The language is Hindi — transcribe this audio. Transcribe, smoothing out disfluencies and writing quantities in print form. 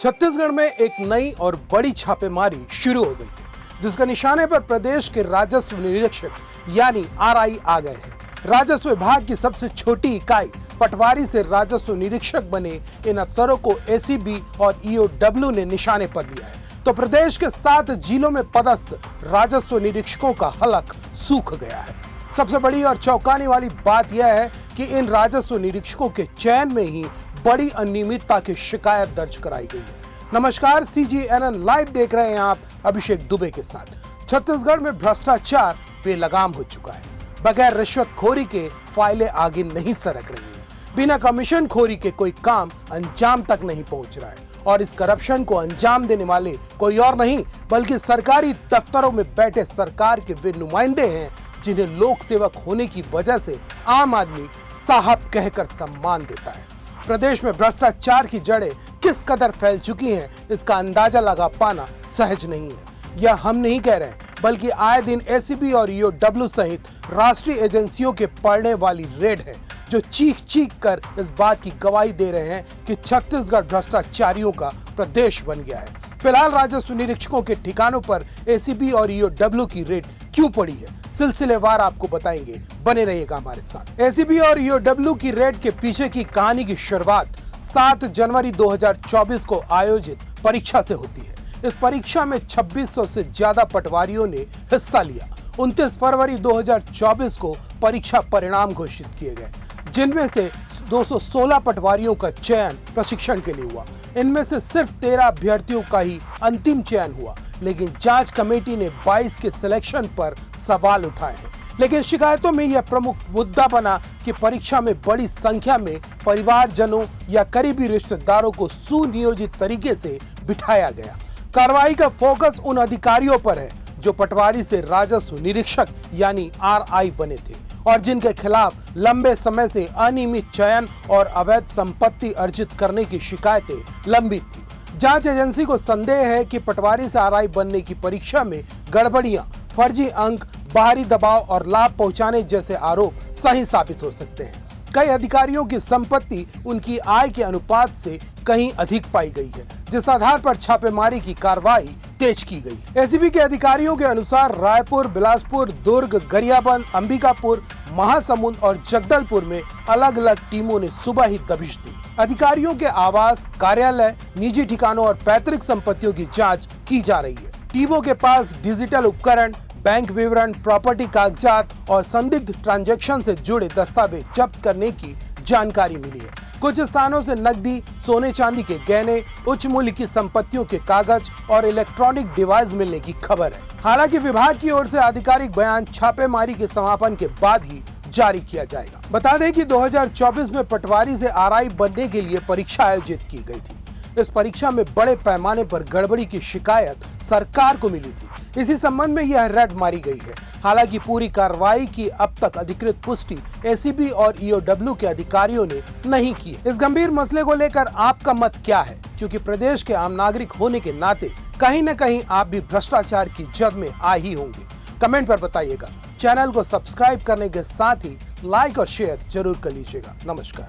छत्तीसगढ़ में एक नई और बड़ी छापेमारी शुरू हो गई है, जिसका निशाने पर प्रदेश के राजस्व निरीक्षक यानी आरआई आ गए हैं। राजस्व विभाग की सबसे छोटी इकाई पटवारी से राजस्व निरीक्षक बने इन अफसरों को एसीबी और ईओडब्ल्यू ने निशाने पर लिया है, तो प्रदेश के 7 जिलों में पदस्थ राजस्व निरीक्षकों का हलक सूख गया है। सबसे बड़ी और चौंकाने वाली बात यह है कि इन राजस्व निरीक्षकों के चयन में ही बड़ी अनियमितता की शिकायत दर्ज कराई गई है। नमस्कार, CGNN लाइव देख रहे हैं आप अभिषेक दुबे के साथ। छत्तीसगढ़ में भ्रष्टाचार बेलगाम हो चुका है। बगैर रिश्वतखोरी के फाइलें आगे नहीं सरक रही हैं। बिना कमीशन खोरी के कोई काम अंजाम तक नहीं पहुंच रहा है और इस करप्शन को अंजाम देने वाले कोई और नहीं बल्कि सरकारी दफ्तरों में बैठे सरकार के वे नुमाइंदे हैं जिन्हें लोक सेवक होने की वजह से आम आदमी साहब कहकर सम्मान देता है। प्रदेश में भ्रष्टाचार की जड़ें किस कदर फैल चुकी हैं, इसका अंदाजा लगा पाना सहज नहीं है। यह हम नहीं कह रहे बल्कि आए दिन एसीबी और ईओडब्ल्यू सहित राष्ट्रीय एजेंसियों के पड़ने वाली रेड है, जो चीख चीख कर इस बात की गवाही दे रहे हैं कि छत्तीसगढ़ भ्रष्टाचारियों का प्रदेश बन गया है। फिलहाल राजस्व निरीक्षकों के ठिकानों पर एसीबी और ईओडब्ल्यू की रेड क्यों पड़ी है, सिलसिलेवार आपको बताएंगे, बने रहिएगा हमारे साथ। एसीबी और ईओडब्ल्यू की रेड के पीछे की कहानी की शुरुआत 7 जनवरी 2024 को आयोजित परीक्षा से होती है। इस परीक्षा में 2600 से ज्यादा पटवारियों ने हिस्सा लिया। 29 फरवरी 2024 को परीक्षा परिणाम घोषित किए गए, जिनमें से 216 पटवारियों का चयन प्रशिक्षण के लिए हुआ। इनमें से सिर्फ 13 अभ्यर्थियों का ही अंतिम चयन हुआ, लेकिन जांच कमेटी ने 22 के सिलेक्शन पर सवाल उठाए हैं। लेकिन शिकायतों में यह प्रमुख मुद्दा बना कि परीक्षा में बड़ी संख्या में परिवारजनों या करीबी रिश्तेदारों को सुनियोजित तरीके से बिठाया गया। कार्रवाई का फोकस उन अधिकारियों पर है जो पटवारी से राजस्व निरीक्षक यानी आरआई बने थे और जिनके खिलाफ लंबे समय से अनियमित चयन और अवैध संपत्ति अर्जित करने की शिकायतें लंबित थी। जांच एजेंसी को संदेह है कि पटवारी से आरआई बनने की परीक्षा में गड़बड़ियां, फर्जी अंक, बाहरी दबाव और लाभ पहुंचाने जैसे आरोप सही साबित हो सकते हैं। कई अधिकारियों की संपत्ति उनकी आय के अनुपात से कहीं अधिक पाई गई है, जिस आधार पर छापेमारी की कार्रवाई तेज की गई। एसीबी के अधिकारियों के अनुसार रायपुर, बिलासपुर, दुर्ग, गरियाबंद, अंबिकापुर, महासमुंद और जगदलपुर में अलग अलग टीमों ने सुबह ही दबिश दी। अधिकारियों के आवास, कार्यालय, निजी ठिकानों और पैतृक संपत्तियों की जांच की जा रही है। टीमों के पास डिजिटल उपकरण, बैंक विवरण, प्रॉपर्टी कागजात और संदिग्ध ट्रांजैक्शन से जुड़े दस्तावेज जब्त करने की जानकारी मिली है। कुछ स्थानों से नकदी, सोने चांदी के गहने, उच्च मूल्य की संपत्तियों के कागज और इलेक्ट्रॉनिक डिवाइस मिलने की खबर है। हालांकि विभाग की ओर से आधिकारिक बयान छापेमारी के समापन के बाद ही जारी किया जाएगा। बता दें कि 2024 में पटवारी से आरआई बनने के लिए परीक्षा आयोजित की गई थी। इस परीक्षा में बड़े पैमाने पर गड़बड़ी की शिकायत सरकार को मिली थी। इसी संबंध में यह रेड मारी गई है। हालांकि पूरी कार्रवाई की अब तक अधिकृत पुष्टि एसीबी और ईओडब्ल्यू के अधिकारियों ने नहीं की है। इस गंभीर मसले को लेकर आपका मत क्या है? क्योंकि प्रदेश के आम नागरिक होने के नाते कहीं न कहीं आप भी भ्रष्टाचार की जद में आ ही होंगे। कमेंट पर बताइएगा। चैनल को सब्सक्राइब करने के साथ ही लाइक और शेयर जरूर कर लीजिएगा। नमस्कार।